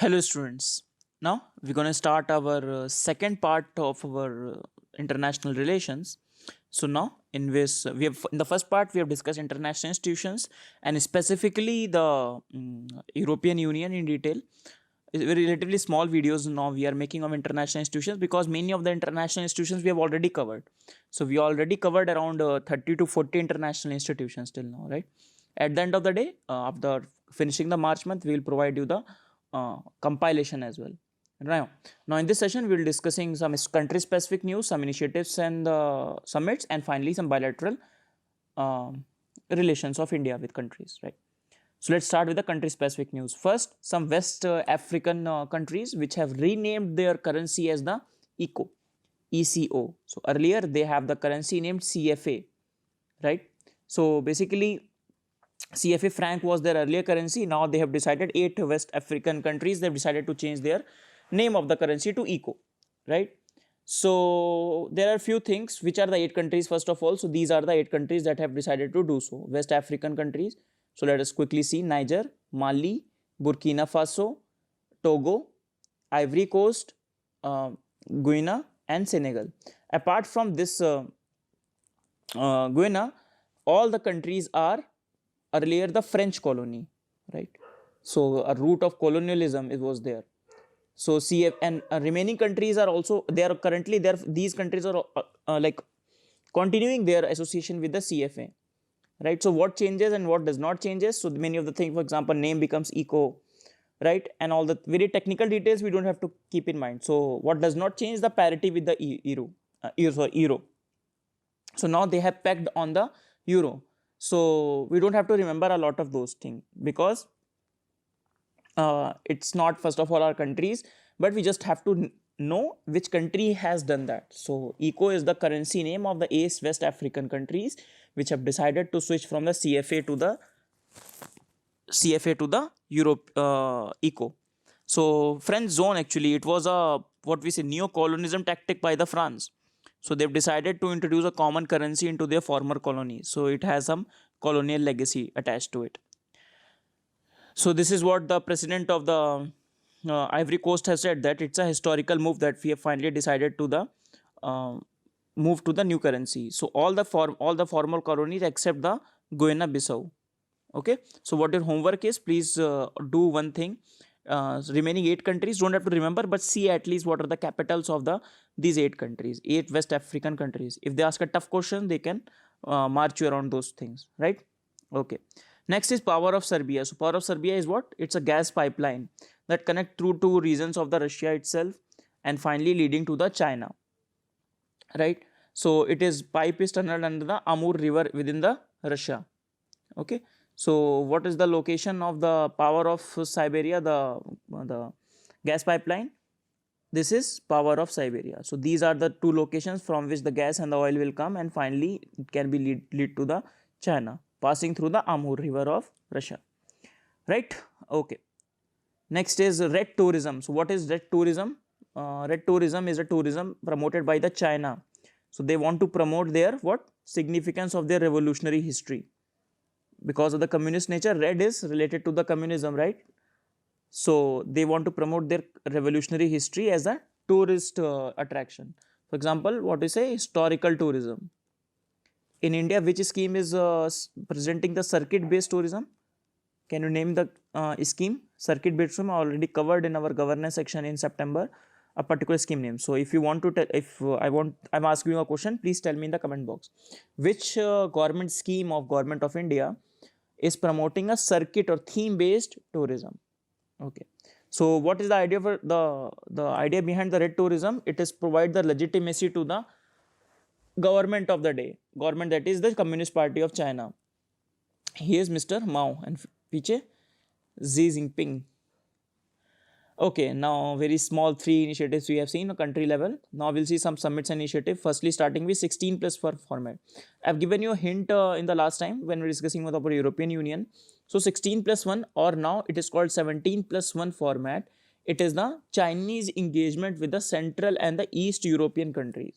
Hello, students. Now we're going to start our second part of our international relations. So now, in this, we have in the first part we have discussed international institutions and specifically the European Union in detail. It's very relatively small videos now we are making of international institutions because many of the international institutions we have already covered. So we already covered around 30 to 40 international institutions till now, right? At the end of the day, after finishing the March month, we will provide you the compilation as well. Now in this session, we will discussing some country-specific news, some initiatives and summits, and finally some bilateral uh, relations of India with countries. Right. So let's start with the country-specific news. First, some West African countries which have renamed their currency as the ECO. So earlier they have the currency named CFA, right? So basically CFA franc was their earlier currency. Now they have decided 8 West African countries, they've decided to change their name of the currency to ECO, right? So there are few things. Which are the 8 countries first of all? So these are the 8 countries that have decided to do so. West African countries. So let us quickly see: Niger, Mali, Burkina Faso, Togo, Ivory Coast, Guyana, and Senegal. Apart from this Guyana, all the countries are earlier the French colony, right? So a root of colonialism it was there. So CF and remaining countries are also they are currently there. These countries are like continuing their association with the CFA, right? So what changes and what does not changes? So many of the things, for example, name becomes eco, right? And all the very technical details we don't have to keep in mind. So what does not change? The parity with the euro. So now they have pegged on the euro. So we don't have to remember a lot of those things because it's not first of all our countries, but we just have to know which country has done that. So ECO is the currency name of the 8 West African countries which have decided to switch from the CFA to the Europe ECO. So French zone actually it was a what we say neo-colonialism tactic by the France. So they've decided to introduce a common currency into their former colonies. So it has some colonial legacy attached to it. So this is what the president of the Ivory Coast has said, that it's a historical move that we have finally decided to the uh, move to the new currency. So all the former colonies except the Guyana Bissau. Okay. So what your homework is? Please do one thing. Remaining 8 countries don't have to remember, but see at least what are the capitals of these 8 countries, 8 West African countries. If they ask a tough question, they can march you around those things, right? Okay. Next is power of Serbia. So power of Serbia is what? It's a gas pipeline that connect through 2 regions of the Russia itself and finally leading to the China, right? So it is pipe is tunneled under the Amur river within the Russia. Okay. So what is the location of the power of Siberia, the gas pipeline? This is power of Siberia. So these are the 2 locations from which the gas and the oil will come, and finally it can be lead to the China passing through the Amur river of Russia, right? Okay. Next is red tourism. So what is red tourism? Red tourism is a tourism promoted by the China. So they want to promote their what significance of their revolutionary history. Because of the communist nature, red is related to the communism, right? So they want to promote their revolutionary history as a tourist attraction. For example, what we say historical tourism. In India, which scheme is presenting the circuit based tourism? Can you name the scheme? Circuit based tourism already covered in our governance section in September. A particular scheme name. So if you want to tell, if I'm asking you a question, please tell me in the comment box. Which government scheme of government of India is promoting a circuit or theme based tourism? Okay. So what is the idea for the idea behind the red tourism? It is provide the legitimacy to the government of the day, government that is the Communist Party of China. He is Mr. Mao and piche Xi Jinping. Okay, now very small 3 initiatives we have seen a country level. Now we'll see some summits and initiative. Firstly, starting with 16 plus for format. I've given you a hint in the last time when we are discussing about the European Union. So 16 plus 1, or now it is called 17 plus 1 format. It is the Chinese engagement with the Central and the East European countries.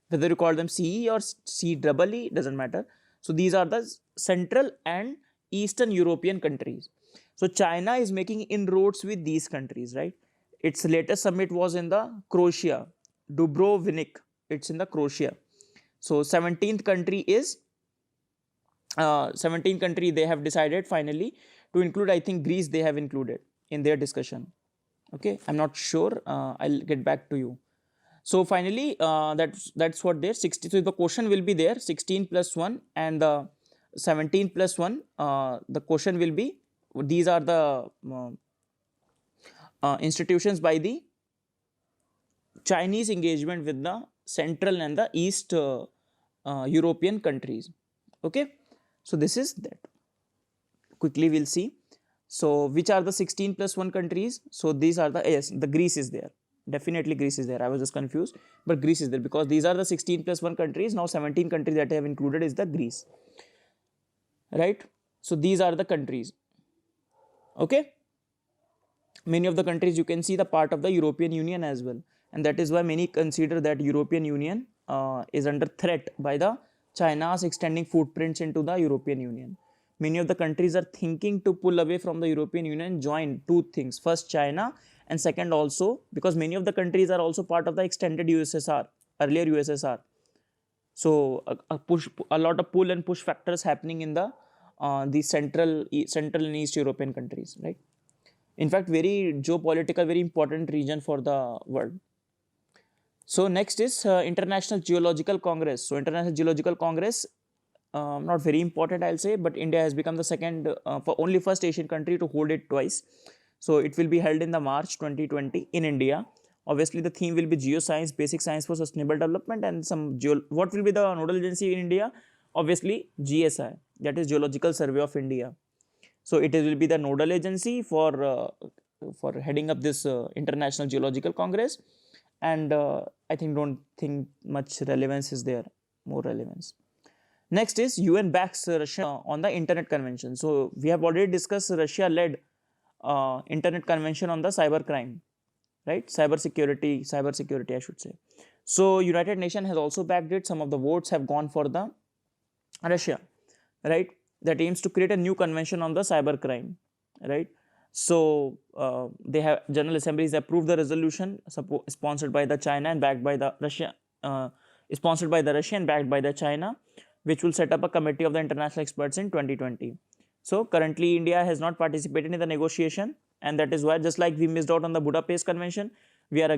Whether you call them CE or CEE, doesn't matter. So these are the Central and Eastern European countries. So China is making inroads with these countries, right? Its latest summit was in the Croatia, Dubrovnik. It's in the Croatia. So 17th country is 17 country they have decided finally to include. I think Greece they have included in their discussion. Okay, I'm not sure. I'll get back to you. So finally, that's what there 60. So the question will be there 16 plus 1 and the 17 plus 1. The question will be, these are the institutions by the Chinese engagement with the Central and the East European countries. Okay, so this is that. Quickly we'll see. So which are the 16 plus 1 countries? So these are the, yes, the Greece is there. Definitely Greece is there. I was just confused, but Greece is there because these are the 16 plus 1 countries. Now 17 countries that I have included is the Greece, right? So these are the countries. Okay, many of the countries you can see the part of the European Union as well, and that is why many consider that European Union is under threat by the China's extending footprints into the European Union. Many of the countries are thinking to pull away from the European Union, join two things: first China, and second also because many of the countries are also part of the extended USSR, earlier USSR. So a lot of pull and push factors happening in the central and East European countries, right? In fact, very geopolitical, very important region for the world. So next is International Geological Congress. So International Geological Congress, not very important I'll say, but India has become the second, for only first Asian country to hold it twice. So it will be held in the March 2020 in India. Obviously the theme will be geoscience, basic science for sustainable development, and some what will be the nodal agency in India? Obviously GSI, that is Geological Survey of India. So it will be the nodal agency for heading up this International Geological Congress, and I don't think much relevance is there, more relevance. Next is UN backs Russia on the Internet Convention. So we have already discussed Russia-led Internet Convention on the cyber crime, right? Cyber security I should say. So United Nations has also backed it. Some of the votes have gone for the Russia, right? That aims to create a new convention on the cyber crime, right? So they have General Assemblies approved the resolution sponsored by the China and backed by the Russia, sponsored by the Russia and backed by the China, which will set up a committee of the international experts in 2020. So currently India has not participated in the negotiation, and that is why, just like we missed out on the Budapest Convention, we are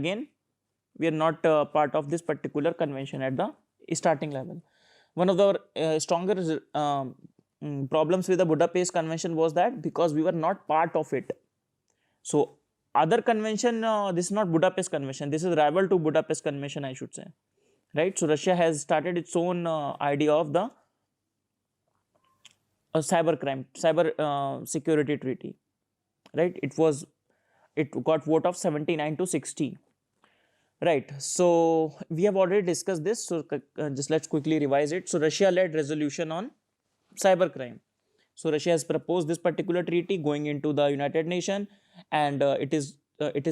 not part of this particular convention at the starting level. One of the stronger problems with the Budapest Convention was that because we were not part of it. So other convention, this is not Budapest Convention, this is rival to Budapest Convention I should say, right? So Russia has started its own idea of the cyber crime, cyber security treaty, right? It got vote of 79 to 60, right? So we have already discussed this, so just let's quickly revise it. So Russia led resolution on cyber crime. So Russia has proposed this particular treaty going into the United Nations, and it is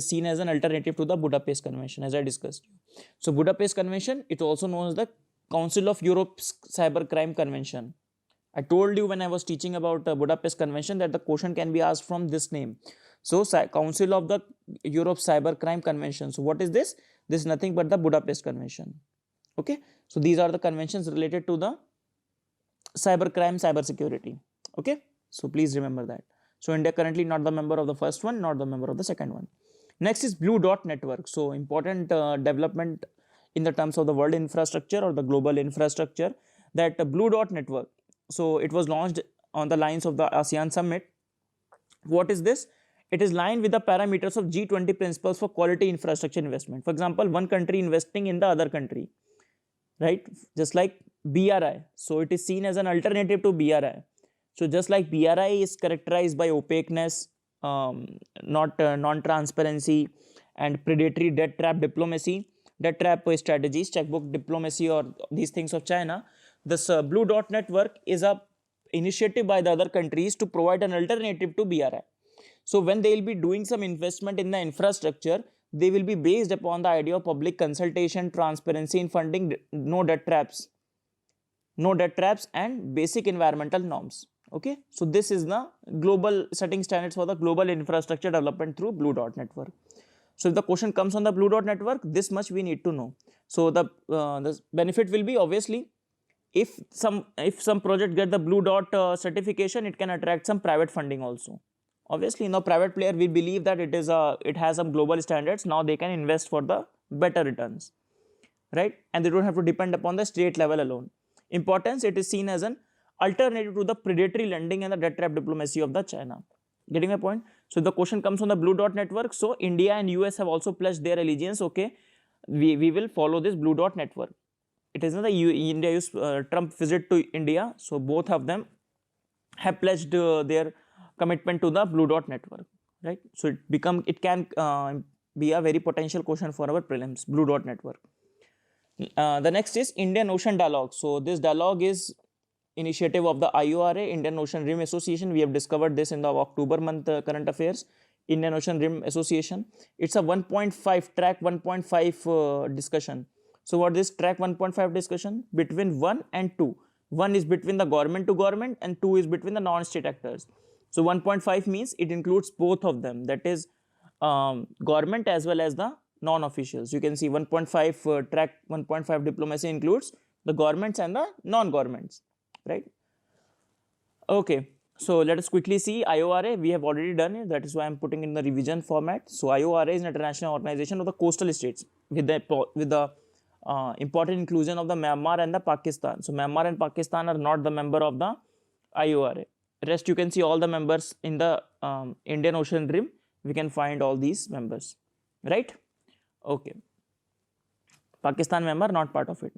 seen as an alternative to the Budapest Convention, as I discussed. So Budapest Convention, it also known as the Council of Europe's Cyber Crime Convention. I told you when I was teaching about Budapest Convention that the question can be asked from this name. So Council of the Europe Cyber Crime Convention. So what is this? This is nothing but the Budapest Convention. Okay. So these are the conventions related to the cyber crime, cyber security. Okay. So please remember that. So India currently not the member of the first one, not the member of the second one. Next is Blue Dot Network. So important development in the terms of the world infrastructure or the global infrastructure, that Blue Dot Network. So it was launched on the lines of the ASEAN Summit. What is this? It is lined with the parameters of G20 principles for quality infrastructure investment. For example, one country investing in the other country, right? Just like BRI. So it is seen as an alternative to BRI. So just like BRI is characterized by opaqueness, non-transparency, and predatory debt trap diplomacy, debt trap strategies, checkbook diplomacy, or these things of China, this Blue Dot Network is a initiative by the other countries to provide an alternative to BRI. So when they will be doing some investment in the infrastructure, they will be based upon the idea of public consultation, transparency in funding, no debt traps, and basic environmental norms. Okay, so this is the global setting standards for the global infrastructure development through Blue Dot network. So if the question comes on the Blue Dot network, this much we need to know. So the benefit will be, obviously, if some project get the Blue Dot certification, it can attract some private funding also. Obviously, now private player, we believe that it has some global standards. Now they can invest for the better returns, right? And they don't have to depend upon the state level alone. Importance, it is seen as an alternative to the predatory lending and the debt trap diplomacy of the China. Getting my point? So the question comes on the Blue Dot network. So India and US have also pledged their allegiance. Okay, we will follow this Blue Dot network. It is not the India used Trump visit to India. So both of them have pledged their commitment to the Blue Dot network, right? So it can be a very potential question for our prelims, Blue Dot network. The next is Indian Ocean Dialogue. So this dialogue is initiative of the IORA, Indian Ocean Rim Association. We have discovered this in the October month current affairs. Indian Ocean Rim Association. It's a 1.5 track 1.5 discussion. So what is track 1.5 discussion? Between 1 and 2. 1 is between the government to government and 2 is between the non-state actors. So 1.5 means it includes both of them, that is government as well as the non-officials. You can see 1.5 track 1.5 diplomacy includes the governments and the non-governments, right? Okay, so let us quickly see IORA. We have already done it. That is why I am putting in the revision format. So IORA is an international organization of the coastal states with the important inclusion of the Myanmar and the Pakistan. So Myanmar and Pakistan are not the member of the IORA. Rest you can see all the members in the Indian Ocean Rim. We can find all these members, right? Okay. Pakistan member, not part of it.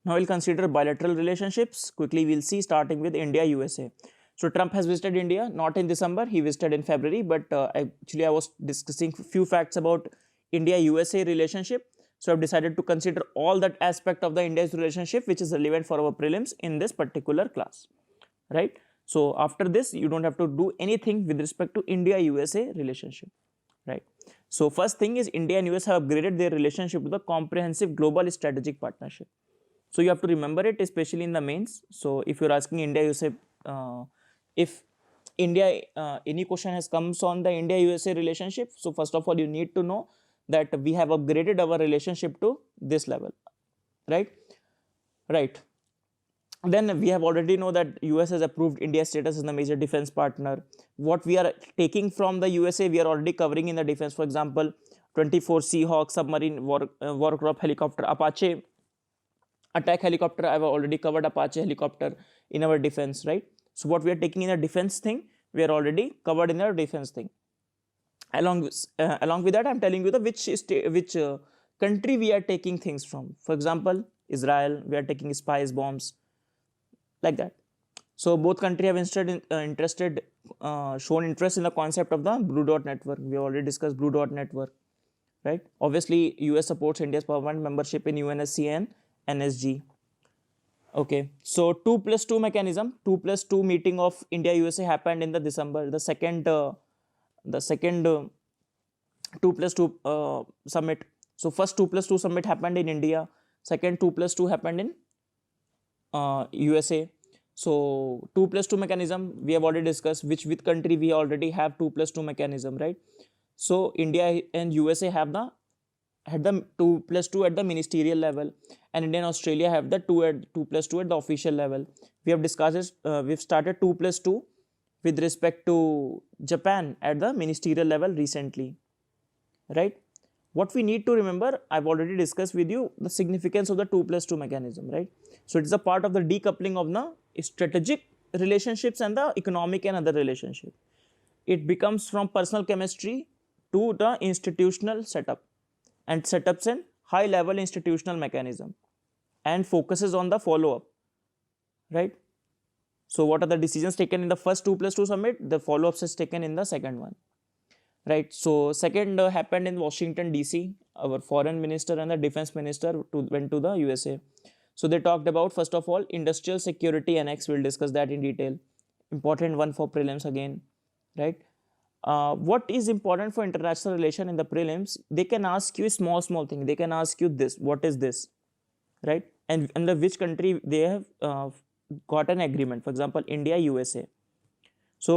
Now we'll consider bilateral relationships. Quickly we'll see, starting with India USA. So Trump has visited India, not in December, he visited in February, but actually I was discussing few facts about India USA relationship. So I've decided to consider all that aspect of the India's relationship which is relevant for our prelims in this particular class, right? So after this, you don't have to do anything with respect to India USA relationship, right? So first thing is India and US have upgraded their relationship to the comprehensive global strategic partnership. So you have to remember it, especially in the mains. So if you're asking India USA, if India, any question has comes on the India USA relationship, so first of all you need to know that we have upgraded our relationship to this level, right? Right. Then we have already know that US has approved India's status as the major defense partner. What we are taking from the USA, we are already covering in the defense. For example, 24 Seahawk submarine warcraft helicopter, Apache attack helicopter. I have already covered Apache helicopter in our defense, right? So what we are taking in a defense thing, we are already covered in our defense thing. Along with that, I am telling you the which country we are taking things from. For example, Israel, we are taking spies, bombs, like that. So both countries have shown interest in the concept of the Blue Dot network. We already discussed Blue Dot network, right? Obviously, US supports India's permanent membership in UNSC and NSG. Okay, so 2+2 mechanism, 2+2 meeting of India USA happened in the December. The second 2+2 summit. So first 2+2 summit happened in India. Second 2+2 happened in USA. So 2+2 mechanism we have already discussed. With country we already have 2+2 mechanism, right? So India and USA had the 2+2 at the ministerial level, and India and Australia have the 2+2 at the official level. We have discussed we've started 2+2 with respect to Japan at the ministerial level recently, right? What we need to remember, I've already discussed with you the significance of the 2+2 mechanism, right? So it is a part of the decoupling of the strategic relationships and the economic and other relationship. It becomes from personal chemistry to the institutional setup, and setups in high level institutional mechanism and focuses on the follow-up, right? So what are the decisions taken in the first 2+2 summit? The follow-ups is taken in the second one, right? So second happened in Washington DC. Our foreign minister and the defense minister went to the USA. So they talked about, first of all, industrial security annex. We'll discuss that in detail. Important one for prelims again, right? What is important for international relation in the prelims? They can ask you a small thing. They can ask you this, what is this, right? And under which country they have got an agreement. For example, India, USA. So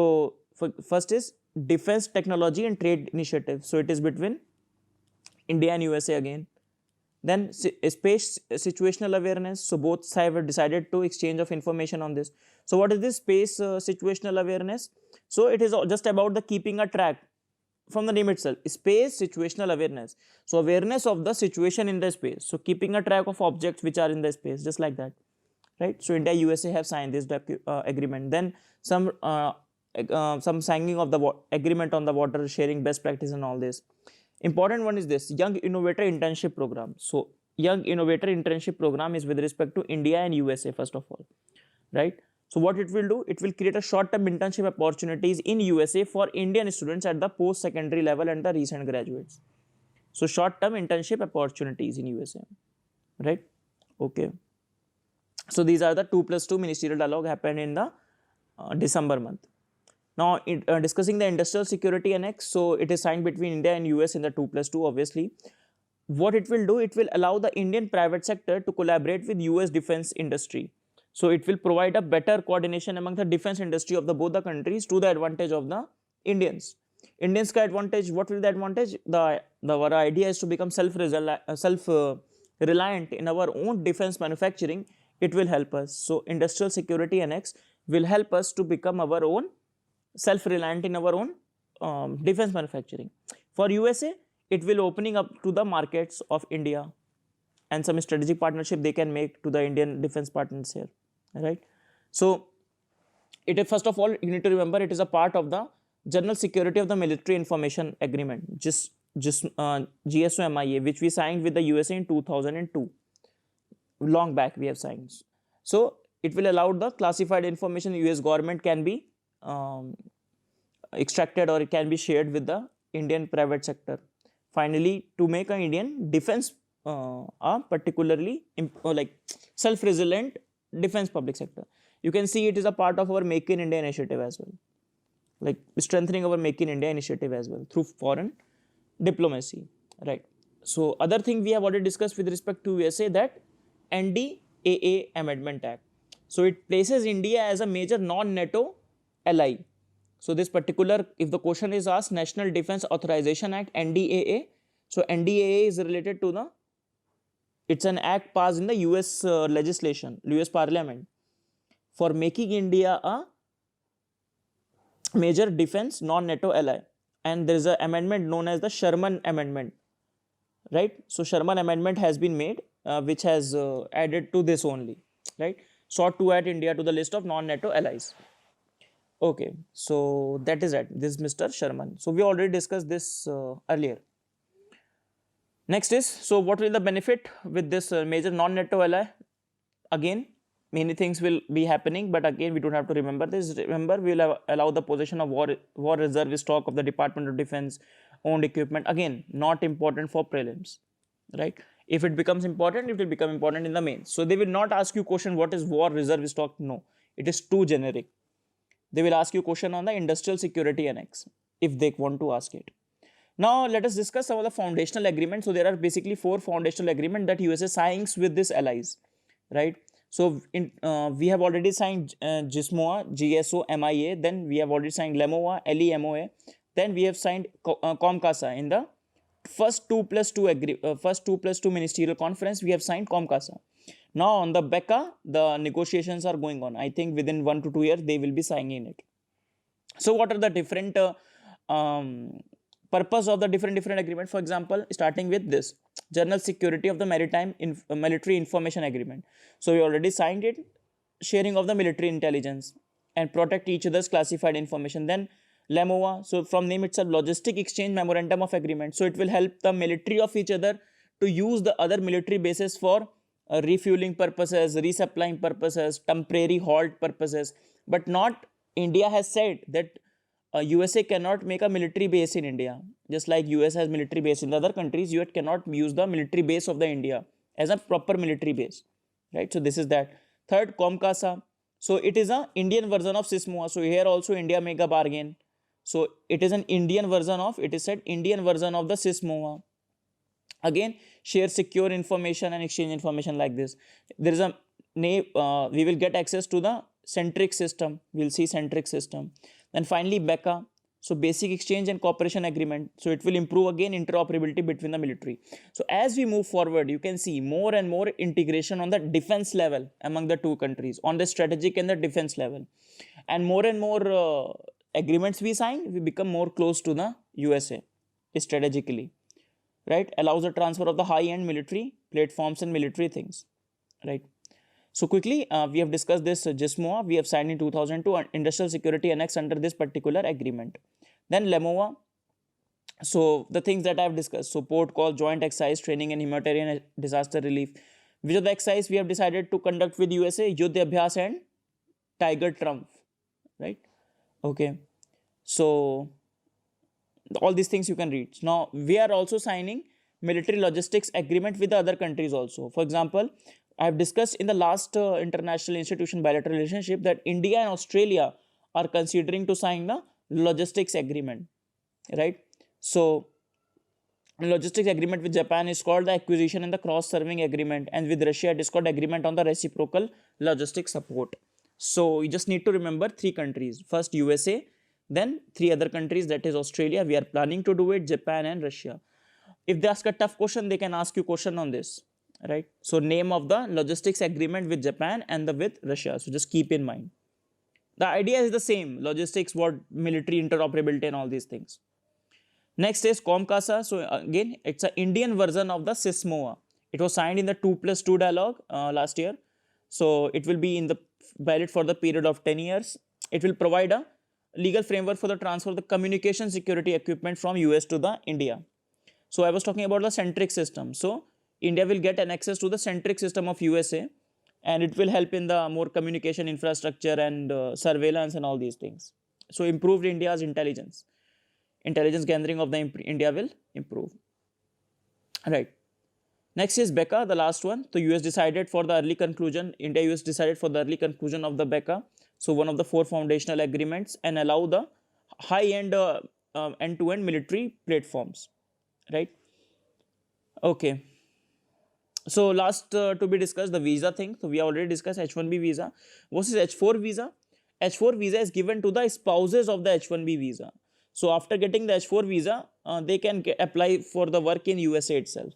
first is defense technology and trade initiative. So it is between India and USA again. Then space situational awareness. So both sides have decided to exchange of information on this. So what is this space situational awareness? So it is just about the keeping a track from the name itself, space situational awareness. So awareness of the situation in the space. So keeping a track of objects which are in the space, just like that, right? So India, USA have signed this agreement. Then some signing of the agreement on the water sharing best practice and all this. Important one is this young innovator internship program. So young innovator internship program is with respect to India and USA first of all, right? So what it will do, it will create a short-term internship opportunities in USA for Indian students at the post-secondary level and the recent graduates. So short-term internship opportunities in USA, right? Okay. So these are the 2+2 ministerial dialogue happened in the December month. Now discussing the industrial security annex. So it is signed between India and US in the 2+2 obviously. What it will do, it will allow the Indian private sector to collaborate with US defense industry. So it will provide a better coordination among the defense industry of the both the countries to the advantage of the Indians. Indians ka advantage, what will the advantage? Our idea is to become self-reliant in our own defense manufacturing. It will help us. So industrial security annex will help us to become our own self-reliant in our own defense manufacturing. For USA, it will opening up to the markets of India and some strategic partnership they can make to the Indian defense partners here, right? So it is, first of all, you need to remember it is a part of the General Security of the Military Information Agreement, GSOMIA, which we signed with the USA in 2002. Long back we have signed. So it will allow the classified information US government can be extracted or it can be shared with the Indian private sector. Finally, to make an Indian defense a particularly like self-resilient defense public sector. You can see it is a part of our Make in India initiative as well, like strengthening our Make in India initiative as well through foreign diplomacy, right? So other thing we have already discussed with respect to USA, that NDAA Amendment Act. So it places India as a major non-NATO ally. So this particular, if the question is asked, National Defense Authorization Act, NDAA. So NDAA is related to the, it's an act passed in the US legislation, US Parliament, for making India a major defense non-NATO ally. And there is an amendment known as the Sherman Amendment, right? So Sherman Amendment has been made, which has added to this only, right? Sought to add India to the list of non-NATO allies. Okay, so that is it. This is Mr. Sherman. So we already discussed this earlier. Next is, so what will the benefit with this major non-NATO ally? Again, many things will be happening, but again, we don't have to remember this. Remember, we will allow the possession of war reserve stock of the Department of Defense owned equipment. Again, not important for prelims, right? If it becomes important, it will become important in the mains. So they will not ask you question, what is war reserve stock? No, it is too generic. They will ask you question on the industrial security annex if they want to ask it. Now let us discuss some of the foundational agreements. So there are basically 4 foundational agreements that USA signs with these allies, right? So we have already signed GSMOA, GSOMIA, then we have already signed LEMOA, LEMOA, then we have signed COMCASA in the first 2+2 ministerial conference. We have signed COMCASA. Now on the BECA, the negotiations are going on. I think within 1 to 2 years they will be signing it. So what are the different purpose of the different agreement? For example, starting with this General Security of the Maritime Military Information Agreement. So we already signed it, sharing of the military intelligence and protect each other's classified information. Then LEMOA, so from name itself, Logistic Exchange Memorandum of Agreement. So it will help the military of each other to use the other military bases for refueling purposes, resupplying purposes, temporary halt purposes. But not, India has said that USA cannot make a military base in India. Just like US has military base in the other countries, US cannot use the military base of the India as a proper military base, right? So this is that. Third, COMCASA. So it is an Indian version of SISMOA. So here also India make a bargain. So it is an Indian version of, it is said Indian version of the SISMOA. Again, share secure information and exchange information like this. There is a, we will get access to the centric system. We'll see centric system. Then finally BECA, so Basic Exchange and Cooperation Agreement. So it will improve again interoperability between the military. So as we move forward, you can see more and more integration on the defense level among the two countries, on the strategic and the defense level. And more agreements we sign, we become more close to the USA strategically, right? Allows the transfer of the high-end military platforms and military things, right? So quickly, we have discussed this GISMOA. We have signed in 2002 an Industrial Security Annex under this particular agreement. Then LEMOA. So the things that I have discussed. So port call, joint exercise, training and humanitarian disaster relief. Which of the exercise we have decided to conduct with USA? Yuddha Abhyas and Tiger Trump, right? Okay. So all these things you can read. Now we are also signing military logistics agreement with the other countries also. For example, I have discussed in the last international institution bilateral relationship that India and Australia are considering to sign the logistics agreement, right? So logistics agreement with Japan is called the acquisition and the cross-serving agreement, and with Russia it is called agreement on the reciprocal logistics support. So you just need to remember three countries. First USA, then three other countries, that is Australia. We are planning to do it, Japan and Russia. If they ask a tough question, they can ask you question on this, right? So name of the logistics agreement with Japan and the with Russia. So just keep in mind. The idea is the same, logistics, what military interoperability and all these things. Next is COMCASA. So again, it's an Indian version of the CISMOA. It was signed in the 2+2 dialogue last year. So it will be in the valid for the period of 10 years. It will provide a legal framework for the transfer of the communication security equipment from US to the India. So I was talking about the centric system. So India will get an access to the centric system of USA, and it will help in the more communication infrastructure and surveillance and all these things. So improved India's intelligence gathering of the India will improve, right? Next is BECA, the last one. So US decided for the early conclusion, India-US decided for the early conclusion of the BECA. So one of the 4 foundational agreements, and allow the high-end end-to-end military platforms, right? Okay. So last to be discussed, the visa thing. So we already discussed H1B visa. What is H4 visa? H4 visa is given to the spouses of the H1B visa. So after getting the H4 visa, they can apply for the work in USA itself,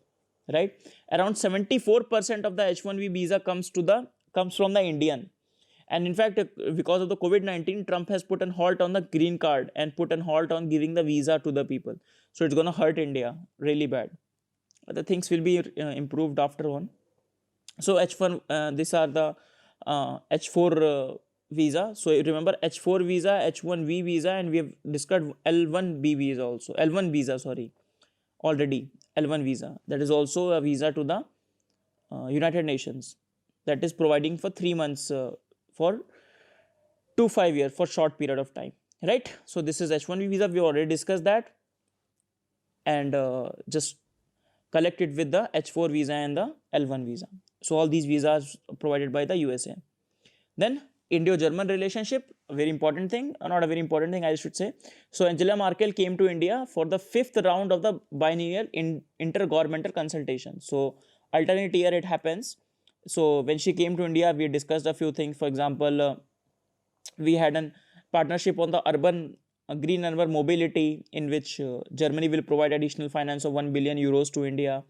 right? Around 74% of the H1B visa comes from the Indian. And in fact, because of the COVID-19, Trump has put a halt on the green card and put a halt on giving the visa to the people. So it's going to hurt India really bad. The things will be improved after on. So H1, these are the H4 visa. So remember H4 visa, H1B visa, and we have discussed L1B visa also. L1 visa, sorry, already. L1 visa. That is also a visa to the United Nations. That is providing for 3 months for 2 5 years for short period of time, right? So this is H1B visa. We already discussed that, and just collect it with the H4 visa and the L1 visa. So all these visas provided by the USA. Then Indo-German relationship, a very important thing, not a very important thing I should say. So Angela Merkel came to India for the 5th round of the biennial intergovernmental consultation. So alternate year it happens. So when she came to India, we discussed a few things. For example, we had a partnership on the green urban mobility, in which Germany will provide additional finance of 1 billion euros to India.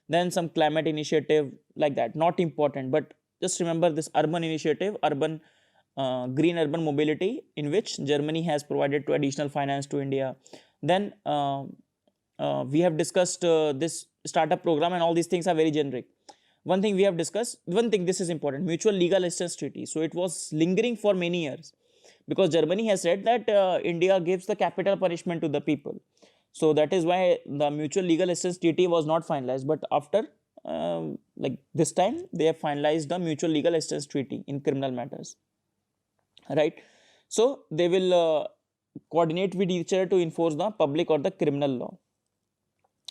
Then some climate initiative like that, not important, but just remember this urban initiative, green urban mobility, in which Germany has provided to additional finance to India. Then we have discussed this startup program, and all these things are very generic. One thing we have discussed, this is important, mutual legal assistance treaty. So it was lingering for many years, because Germany has said that India gives the capital punishment to the people. So that is why the mutual legal assistance treaty was not finalized. But after like this time, they have finalized the mutual legal assistance treaty in criminal matters, right? So they will coordinate with each other to enforce the public or the criminal law,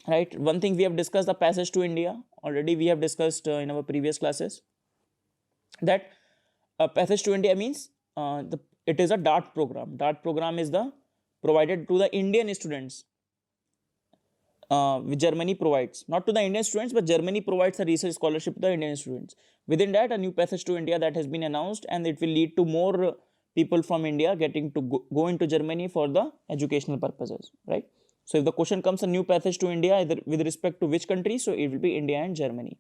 right? One thing we have discussed, the passage to India. Already we have discussed in our previous classes that passage to India means it is a DART program. DART program is the provided to the Indian students, which Germany provides. Not to the Indian students, but Germany provides a research scholarship to the Indian students. Within that, a new passage to India that has been announced, and it will lead to more people from India getting to go into Germany for the educational purposes, right? So if the question comes a new passage to India, either with respect to which country, so it will be India and Germany.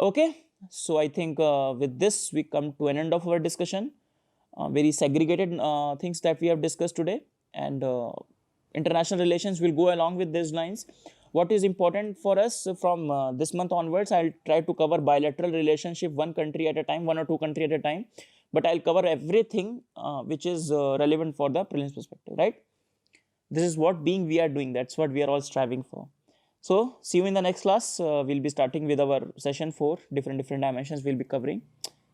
Okay, so I think with this we come to an end of our discussion. Very segregated things that we have discussed today, and international relations will go along with these lines. What is important for us from this month onwards, I'll try to cover bilateral relationship, one country at a time, one or two country at a time, but I'll cover everything which is relevant for the prelims perspective, right? This is what being we are doing, that's what we are all striving for. So see you in the next class. We'll be starting with our session 4, different dimensions we'll be covering.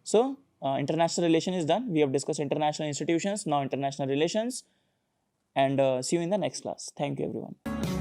So international relation is done. We have discussed international institutions, now international relations, and see you in the next class. Thank you everyone.